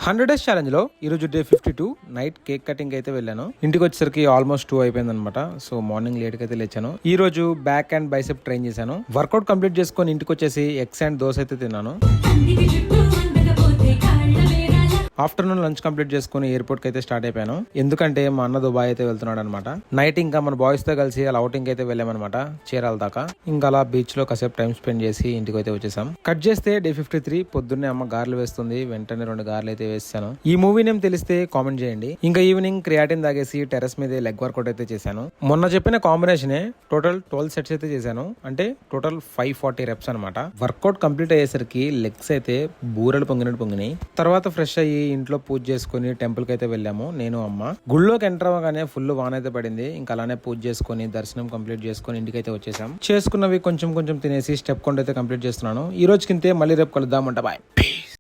100 days challenge లో ఈ రోజు డే 52 నైట్ కేక్ కటింగ్ అయితే వెళ్ళాను. ఇంటికి వచ్చేసరికి ఆల్మోస్ట్ 2 అయిపోయింది అనమాట. సో మార్నింగ్ లేట్ గా అయితే లేచాను. ఈ రోజు బ్యాక్ అండ్ బైసెప్ ట్రైన్ చేశాను. వర్కౌట్ కంప్లీట్ చేసుకొని ఇంటికి వచ్చేసి ఎగ్స్ అండ్ దోశ అయితే తిన్నాను. ఆఫ్టర్నూన్ లంచ్ కంప్లీట్ చేసుకుని ఎయిర్పోర్ట్ కి అయితే స్టార్ట్ అయిపోయాను. ఎందుకంటే మా అన్న దుబాయ్ అయితే వెళ్తున్నాడు అనమాట. నైట్ ఇంకా మన బాయ్స్ తో కలిసి అలా అవుటింగ్ అయితే వెళ్ళామన్నమాట చీరాల దాకా. ఇంకా అలా బీచ్ లో కాసేపు టైం స్పెండ్ చేసి ఇంటికి అయితే వచ్చేసాం. కట్ చేస్తే డే 53 పొద్దున్నే అమ్మ గారెలు వేస్తుంది. వెంటనే 2 గారెలు అయితే వేసాను. ఈ మూవీ నేమ్ తెలిస్తే కామెంట్ చేయండి. ఇంకా ఈవినింగ్ క్రియాటిన్ తాగేసి టెర్రస్ మీద లెగ్ వర్కౌట్ అయితే చేశాను. మొన్న చెప్పిన కాంబినేషనే టోటల్ 12 సెట్స్ అయితే చేశాను. అంటే టోటల్ 540 రెప్స్ అనమాట. వర్కౌట్ కంప్లీట్ అయ్యేసరికి లెగ్స్ అయితే బూరెలు పొంగినాయి. తర్వాత ఫ్రెష్ అయ్యి ఇంట్లో పూజ చేసుకుని టెంపుల్ కి అయితే వెళ్ళాము నేను అమ్మ. గుళ్ళోకి ఎంటర్ అవ్వగానే ఫుల్ వాన్ అయితే పడింది. ఇంకా అలానే పూజ చేసుకుని దర్శనం కంప్లీట్ చేసుకుని ఇంటికి అయితే వచ్చేసాం. చేసుకున్నవి కొంచెం తినేసి స్టెప్ కొండ అయితే కంప్లీట్ చేస్తున్నాను. ఈ రోజు కింతే మళ్ళీ రేపు కలుద్దామంట. బాయ్.